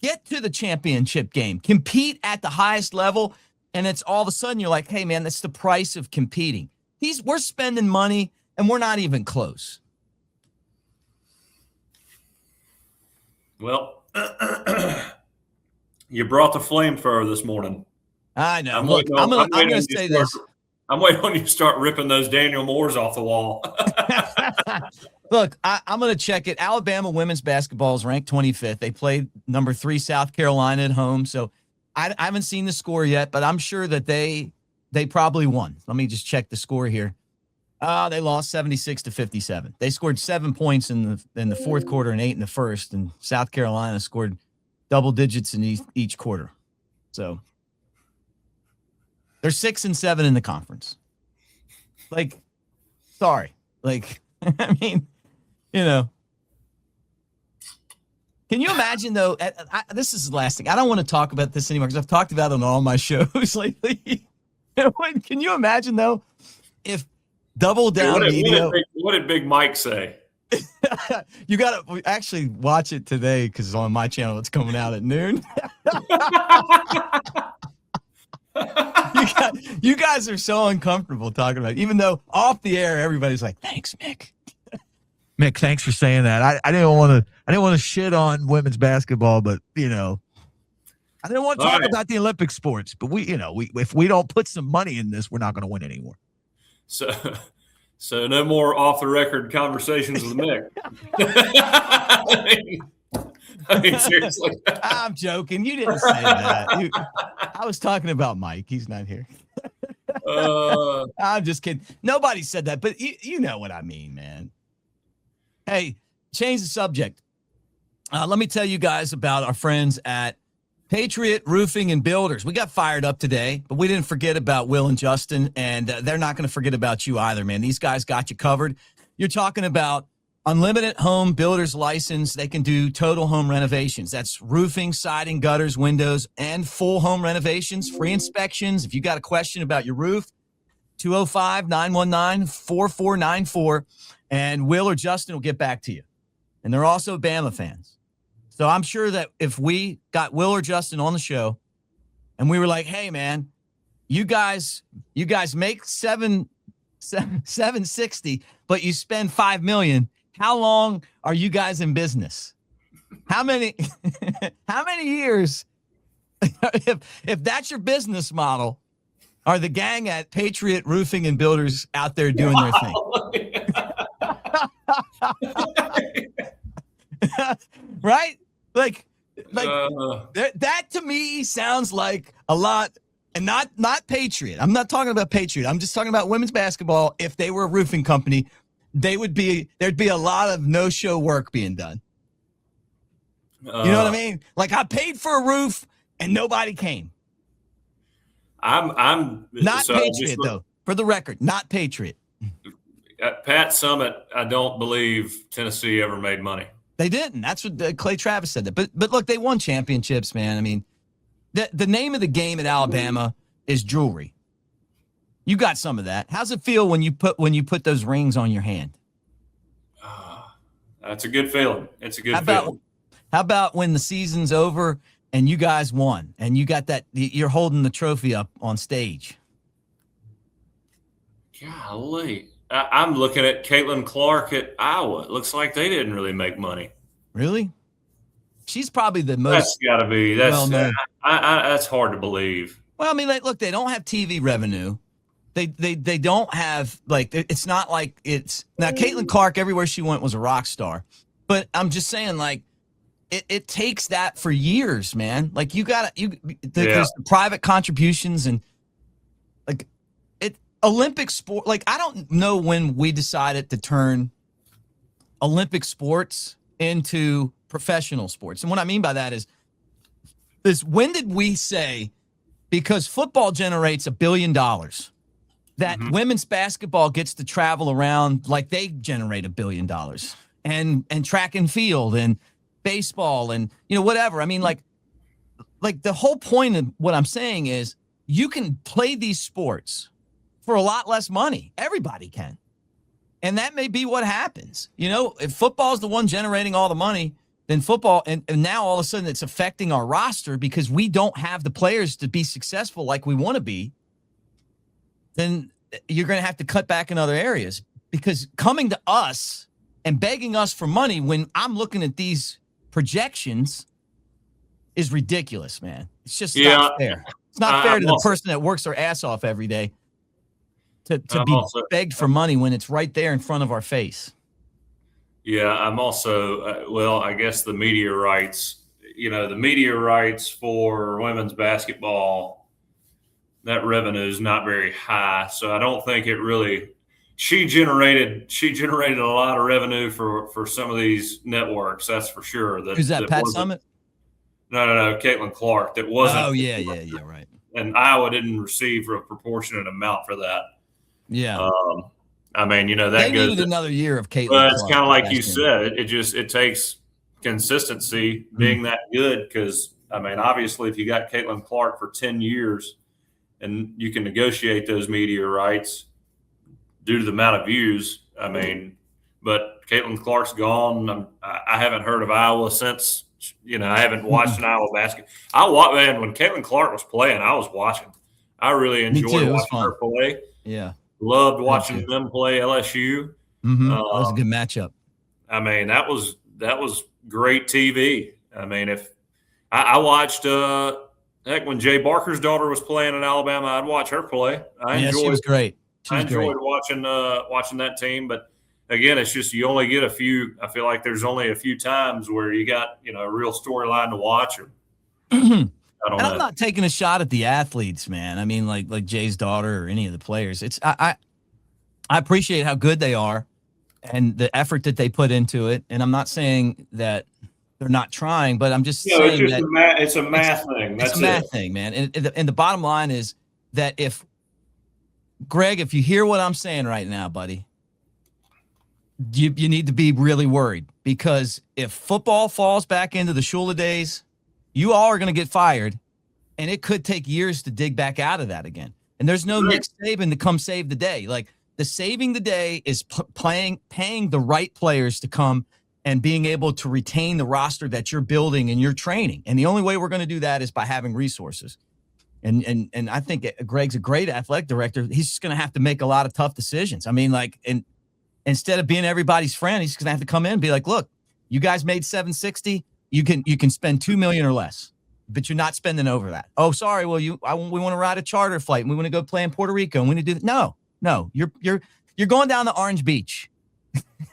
[SPEAKER 1] get to the championship game, compete at the highest level, and it's all of a sudden you're like, hey man, that's the price of competing. We're spending money and we're not even close.
[SPEAKER 3] Well, you brought the flamethrower this morning.
[SPEAKER 1] I know. Look, I'm going to say this.
[SPEAKER 3] I'm waiting on you to start ripping those Daniel Moores off the wall.
[SPEAKER 1] Look, I'm going to check it. Alabama women's basketball is ranked 25th. They played number 3 South Carolina at home. So I haven't seen the score yet, but I'm sure that they probably won. Let me just check the score here. They lost 76-57. They scored 7 points in the fourth quarter and 8 in the first, and South Carolina scored double digits in each quarter. So they're 6 and 7 in the conference. Like, sorry. Like, I mean, you know. Can you imagine, though? This is the last thing. I don't want to talk about this anymore because I've talked about it on all my shows lately. Can you imagine, though, if Double Down Media.
[SPEAKER 3] What did Big Mike say?
[SPEAKER 1] You got to actually watch it today because on my channel it's coming out at noon. You guys are so uncomfortable talking about it, even though off the air everybody's like, "Thanks, Mick." Mick, thanks for saying that. I didn't want to shit on women's basketball, but I didn't want to talk about the Olympic sports. But if we don't put some money in this, we're not going to win anymore.
[SPEAKER 3] So no more off the record conversations with Mick. I mean, seriously.
[SPEAKER 1] I'm joking. You didn't say that. I was talking about Mike. He's not here. I'm just kidding. Nobody said that, but you know what I mean, man. Hey, change the subject. Let me tell you guys about our friends at Patriot Roofing and Builders. We got fired up today, but we didn't forget about Will and Justin, and they're not going to forget about you either, man. These guys got you covered. You're talking about unlimited home builder's license. They can do total home renovations. That's roofing, siding, gutters, windows, and full home renovations, free inspections. If you got a question about your roof, 205-919-4494, and Will or Justin will get back to you. And they're also Bama fans. So I'm sure that if we got Will or Justin on the show and we were like, hey, man, you guys make 760, but you spend $5 million. How long are you guys in business? How many years? If that's your business model, are the gang at Patriot Roofing and Builders out there doing their thing? Right? Like that to me sounds like a lot, and not Patriot. I'm not talking about Patriot. I'm just talking about women's basketball. If they were a roofing company, there'd be a lot of no-show work being done. You know what I mean? Like I paid for a roof and nobody came.
[SPEAKER 3] I'm
[SPEAKER 1] not Patriot though. For the record, not Patriot.
[SPEAKER 3] At Pat Summitt, I don't believe Tennessee ever made money.
[SPEAKER 1] They didn't. That's what Clay Travis said. That. But look, they won championships, man. I mean, the name of the game at Alabama is jewelry. You got some of that. How's it feel when you put those rings on your hand?
[SPEAKER 3] That's a good feeling. It's a good feeling.
[SPEAKER 1] How about when the season's over and you guys won, and you got that. You're holding the trophy up on stage.
[SPEAKER 3] Golly. I'm looking at Caitlin Clark at Iowa. It looks like they didn't really make money.
[SPEAKER 1] Really? She's probably the most.
[SPEAKER 3] That's got to be. That's
[SPEAKER 1] well-known.
[SPEAKER 3] that's hard to believe.
[SPEAKER 1] Well, I mean, like, look, they don't have TV revenue. They don't have, like, it's not like it's now. Caitlin Clark, everywhere she went, was a rock star, but I'm just saying, like, it takes that for years, man. Like, there's the private contributions and like Olympic sport. Like, I don't know when we decided to turn Olympic sports into professional sports, and what I mean by that is when did we say, because football generates $1 billion, that women's basketball gets to travel around like they generate $1 billion, and track and field and baseball and, whatever. I mean, like the whole point of what I'm saying is you can play these sports for a lot less money. Everybody can. And that may be what happens. If football is the one generating all the money, then football, and now all of a sudden it's affecting our roster because we don't have the players to be successful like we want to be, then you're going to have to cut back in other areas, because coming to us and begging us for money when I'm looking at these projections is ridiculous, man. It's just not fair. It's not fair to the person that works their ass off every day to be begged for money when it's right there in front of our face.
[SPEAKER 3] Yeah, I'm also, I guess the media rights, the media rights for women's basketball, that revenue is not very high. So I don't think it really, she generated a lot of revenue for some of these networks. That's for sure.
[SPEAKER 1] Who's that, Pat Summitt?
[SPEAKER 3] No, Caitlin Clark. That wasn't.
[SPEAKER 1] Oh, yeah, right.
[SPEAKER 3] And Iowa didn't receive a proportionate amount for that.
[SPEAKER 1] Yeah.
[SPEAKER 3] I mean, that
[SPEAKER 1] they
[SPEAKER 3] goes
[SPEAKER 1] needed another year of Caitlin.
[SPEAKER 3] But it's kind of like you said. It takes consistency being that good, because I mean, obviously, if you got Caitlin Clark for 10 years, and you can negotiate those media rights due to the amount of views. I mean, but Caitlin Clark's gone. I haven't heard of Iowa since. I haven't watched an Iowa basketball. When Caitlin Clark was playing, I was watching. I really enjoyed watching her play.
[SPEAKER 1] Yeah.
[SPEAKER 3] Loved watching them play LSU.
[SPEAKER 1] Mm-hmm. That was a good matchup.
[SPEAKER 3] I mean, that was great TV. I mean, if I watched, when Jay Barker's daughter was playing in Alabama, I'd watch her play.
[SPEAKER 1] She was great.
[SPEAKER 3] I enjoyed watching that team. But again, it's just you only get a few. I feel like there's only a few times where you got a real storyline to watch. I'm
[SPEAKER 1] not taking a shot at the athletes, man. I mean, like Jay's daughter or any of the players. I appreciate how good they are and the effort that they put into it. And I'm not saying that they're not trying, but I'm just saying
[SPEAKER 3] it's a math thing.
[SPEAKER 1] It's a math thing, man. And the bottom line is that if you hear what I'm saying right now, buddy, you need to be really worried, because if football falls back into the Shula days, you all are going to get fired, and it could take years to dig back out of that again. And there's no Nick Saban to come save the day. Like, the saving the day is paying the right players to come and being able to retain the roster that you're building and you're training. And the only way we're going to do that is by having resources. And I think Greg's a great athletic director. He's just going to have to make a lot of tough decisions. I mean, and instead of being everybody's friend, he's going to have to come in and be like, look, you guys made $760. You can spend $2 million or less, but you're not spending over that. Oh, sorry. Well, we want to ride a charter flight and we want to go play in Puerto Rico and we want to do that. No, you're going down to Orange Beach.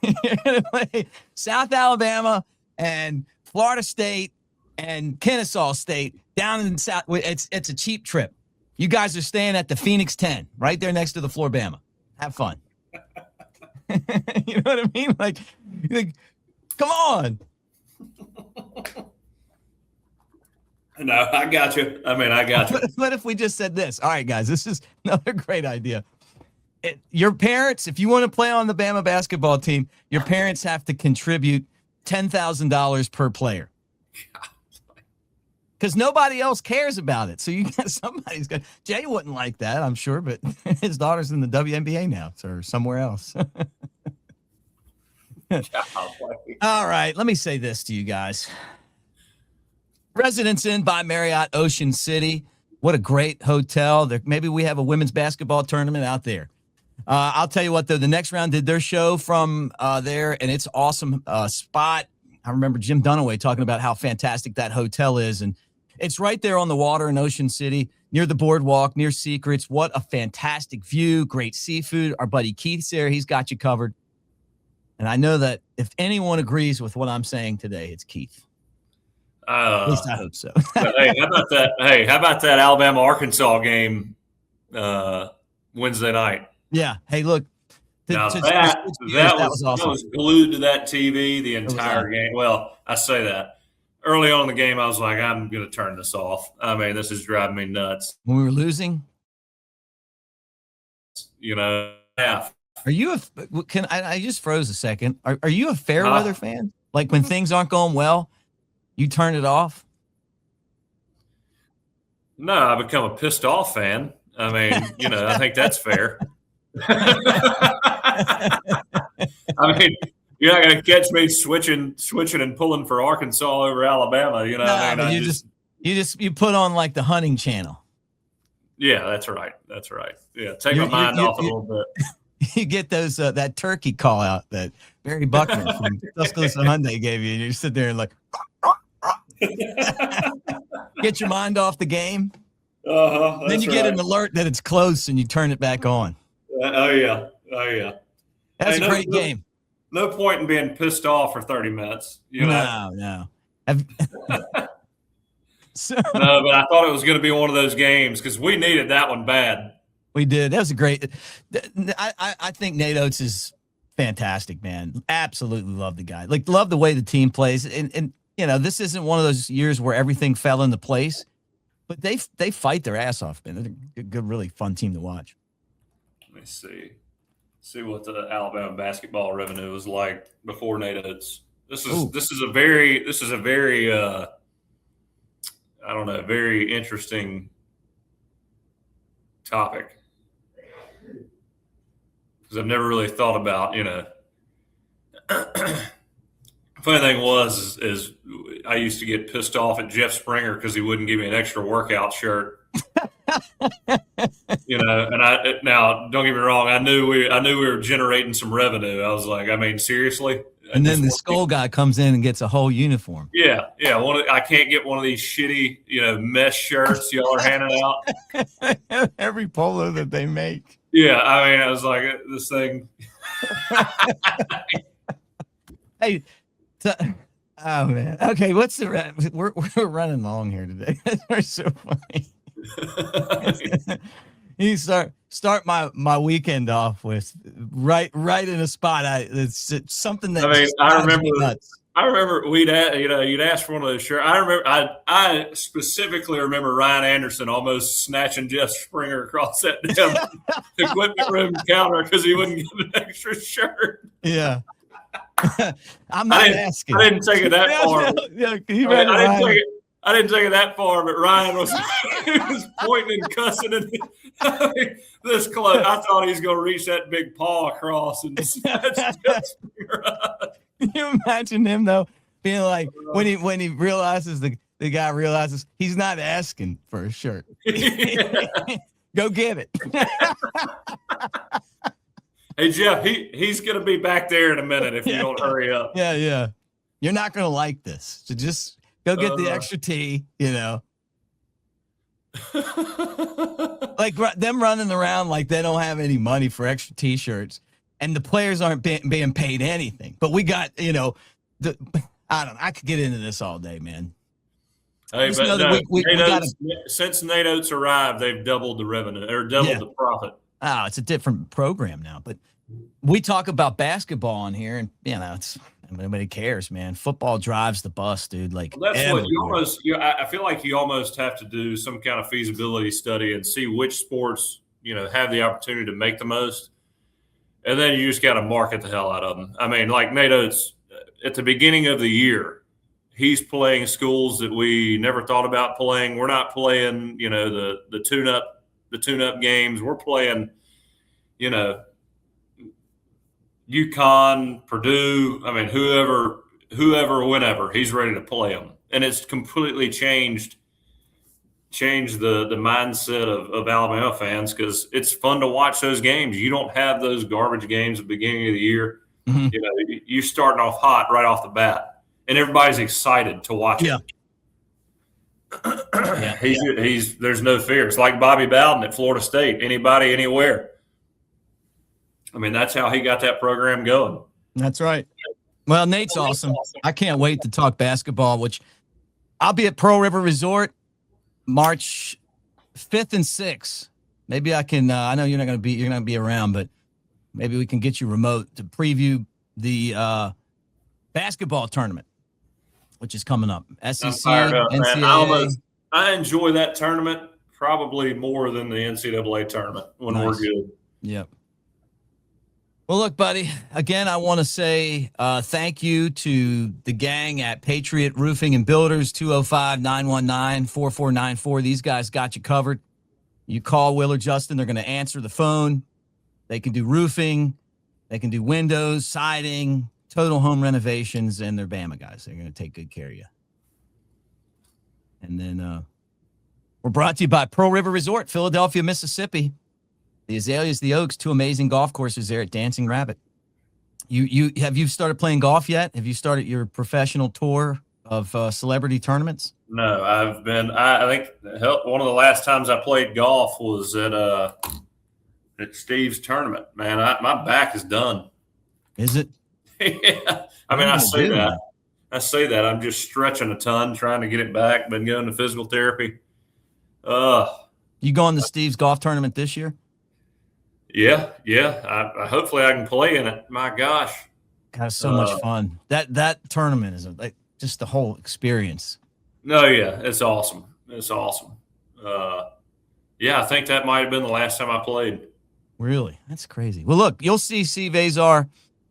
[SPEAKER 1] You're going to play South Alabama and Florida State and Kennesaw State down in South. It's a cheap trip. You guys are staying at the Phoenix 10 right there next to the Floor Bama. Have fun. You know what I mean? Like, come on.
[SPEAKER 3] No, I got you.
[SPEAKER 1] What if we just said this? All right, guys, this is another great idea. Your parents, if you want to play on the Bama basketball team, your parents have to contribute $10,000 per player. Because nobody else cares about it. So somebody's got. Jay wouldn't like that, I'm sure, but his daughter's in the WNBA now, or somewhere else. All right, let me say this to you guys. Residence Inn by Marriott Ocean City. What a great hotel. Maybe we have a women's basketball tournament out there. I'll tell you what, though, the next round did their show from there, and it's awesome spot. I remember Jim Dunaway talking about how fantastic that hotel is, and it's right there on the water in Ocean City, near the boardwalk, near Secrets. What a fantastic view, great seafood. Our buddy Keith's there. He's got you covered. And I know that if anyone agrees with what I'm saying today, it's Keith. At least I hope so.
[SPEAKER 3] Hey, how about that? Hey, how about that Alabama-Arkansas game Wednesday night?
[SPEAKER 1] Yeah. Hey, look.
[SPEAKER 3] That was awesome. I was glued to that TV the entire game. Well, I say that. Early on in the game, I was like, I'm going to turn this off. I mean, this is driving me nuts.
[SPEAKER 1] When we were losing?
[SPEAKER 3] Half.
[SPEAKER 1] Are you I just froze a second. Are you a fair weather fan? Like when things aren't going well, you turn it off?
[SPEAKER 3] No, I become a pissed off fan. I mean, I think that's fair. I mean, you're not going to catch me switching and pulling for Arkansas over Alabama. You know,
[SPEAKER 1] no,
[SPEAKER 3] I mean,
[SPEAKER 1] you put on like the hunting channel.
[SPEAKER 3] Yeah, that's right. That's right. Yeah, take my mind off a little bit.
[SPEAKER 1] You get those that turkey call out that Barry Buckner from Tuscaloosa Hyundai gave you, and you sit there and like, get your mind off the game. Then you get an alert that it's close, and you turn it back on.
[SPEAKER 3] Oh yeah.
[SPEAKER 1] That's a great game.
[SPEAKER 3] No point in being pissed off for 30 minutes.
[SPEAKER 1] No.
[SPEAKER 3] No, but I thought it was going to be one of those games because we needed that one bad.
[SPEAKER 1] We did. That was a great. I think Nate Oates is fantastic, man. Absolutely love the guy. Like, love the way the team plays. And this isn't one of those years where everything fell into place, but they fight their ass off, man. They're a good, really fun team to watch.
[SPEAKER 3] Let me see what the Alabama basketball revenue was like before Nate Oates. This is a very very interesting topic. Because I've never really thought about, funny thing is I used to get pissed off at Jeff Springer because he wouldn't give me an extra workout shirt. And now don't get me wrong, I knew we were generating some revenue. I was like, I mean, seriously.
[SPEAKER 1] And then the skull guy comes in and gets a whole uniform.
[SPEAKER 3] Yeah. I can't get one of these shitty, mesh shirts y'all are handing out.
[SPEAKER 1] Every polo that they make.
[SPEAKER 3] Yeah, I mean, I was like, this thing.
[SPEAKER 1] Hey, oh man. Okay, what's the we're running long here today. That's so funny. You start my weekend off with right in a spot. It's something that
[SPEAKER 3] I remember you'd ask for one of those shirts. I specifically remember Ryan Anderson almost snatching Jeff Springer across that damn equipment room counter because he wouldn't give an extra shirt.
[SPEAKER 1] Yeah. I'm not asking.
[SPEAKER 3] I didn't take it that far. I didn't take it that far, but Ryan was pointing and cussing and this close. I thought he was going to reach that big paw across and snatch Jeff Springer.
[SPEAKER 1] Can you imagine him though being like when he realizes the guy realizes he's not asking for a shirt. Go get it.
[SPEAKER 3] Hey Jeff, he's gonna be back there in a minute if you don't hurry up.
[SPEAKER 1] Yeah. You're not gonna like this. So just go get the extra tea, Like them running around like they don't have any money for extra t-shirts. And the players aren't being paid anything. But we got, I don't know. I could get into this all day, man.
[SPEAKER 3] Hey, since Nate Oates arrived, they've doubled the revenue or doubled the profit.
[SPEAKER 1] Oh, it's a different program now. But we talk about basketball on here, and, nobody cares, man. Football drives the bus, dude. Like,
[SPEAKER 3] well, that's what I feel like you almost have to do some kind of feasibility study and see which sports, have the opportunity to make the most. And then you just got to market the hell out of them. I mean, like Nate Oates, at the beginning of the year, he's playing schools that we never thought about playing. We're not playing, the tune-up games. We're playing, UConn, Purdue. I mean, whoever, whenever, he's ready to play them. and it's completely changed the mindset of Alabama fans, because it's fun to watch those games. You don't have those garbage games at the beginning of the year.
[SPEAKER 1] Mm-hmm.
[SPEAKER 3] You know, you're starting off hot right off the bat, and everybody's excited to watch it. There's no fear. It's like Bobby Bowden at Florida State. Anybody, anywhere. I mean, that's how he got that program going.
[SPEAKER 1] That's right. Well, Nate's awesome. I can't wait to talk basketball, which I'll be at Pearl River Resort March 5th and 6th. Maybe I can, I know you're not going to be around, but maybe we can get you remote to preview the basketball tournament, which is coming up. SEC, NCAA.
[SPEAKER 3] I enjoy that tournament probably more than the NCAA tournament when we're good.
[SPEAKER 1] Yep. Well, look, buddy, again, I want to say thank you to the gang at Patriot Roofing and Builders, 205-919-4494. These guys got you covered. You call Will or Justin, they're going to answer the phone. They can do roofing. They can do windows, siding, total home renovations, and they're Bama guys. They're going to take good care of you. And then we're brought to you by Pearl River Resort, Philadelphia, Mississippi. The Azaleas, the Oaks, 2 amazing golf courses there at Dancing Rabbit. Have you started playing golf yet? Have you started your professional tour of celebrity tournaments?
[SPEAKER 3] No, I've been. I think one of the last times I played golf was at Steve's tournament. Man, my back is done.
[SPEAKER 1] Is it?
[SPEAKER 3] Yeah. I mean, I say that. I'm just stretching a ton, trying to get it back. Been going to physical therapy.
[SPEAKER 1] You going to Steve's golf tournament this year?
[SPEAKER 3] Yeah. Hopefully I can play in it. My gosh.
[SPEAKER 1] God, so much fun. That tournament is like just the whole experience.
[SPEAKER 3] No, yeah, it's awesome. It's awesome. Yeah, I think that might have been the last time I played.
[SPEAKER 1] Really? That's crazy. Well, look, you'll see Steve Azar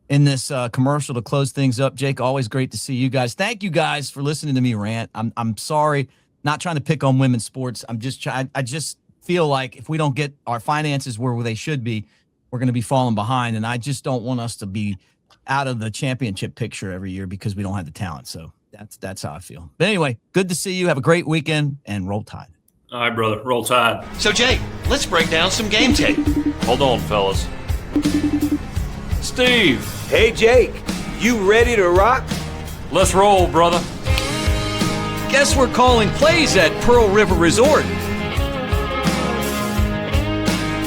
[SPEAKER 1] in this commercial to close things up. Jake, always great to see you guys. Thank you guys for listening to me rant. I'm sorry, not trying to pick on women's sports. I just feel like if we don't get our finances where they should be, we're going to be falling behind. And I just don't want us to be out of the championship picture every year because we don't have the talent. So that's how I feel. But anyway, good to see you. Have a great weekend and roll tide.
[SPEAKER 3] All right, brother. Roll tide.
[SPEAKER 2] So, Jake, let's break down some game tape.
[SPEAKER 3] Hold on, fellas. Steve.
[SPEAKER 4] Hey, Jake, you ready to rock?
[SPEAKER 3] Let's roll, brother.
[SPEAKER 2] Guess we're calling plays at Pearl River Resort.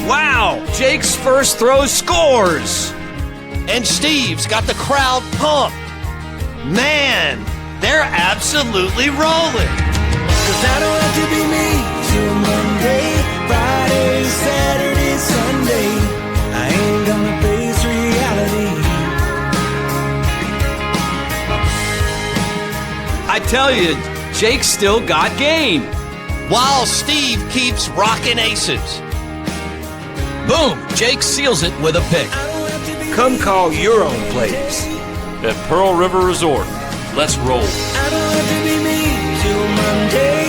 [SPEAKER 2] Wow, Jake's first throw scores. And Steve's got the crowd pumped. Man, they're absolutely rolling.
[SPEAKER 5] 'Cause I don't have to be me till Monday, Friday, Saturday, Sunday. I ain't gonna face reality.
[SPEAKER 2] I tell you, Jake's still got game. While Steve keeps rocking aces. Boom, Jake seals it with a pick.
[SPEAKER 4] Come call your own plays.
[SPEAKER 3] At Pearl River Resort. Let's roll.
[SPEAKER 5] I don't have to be me till Monday,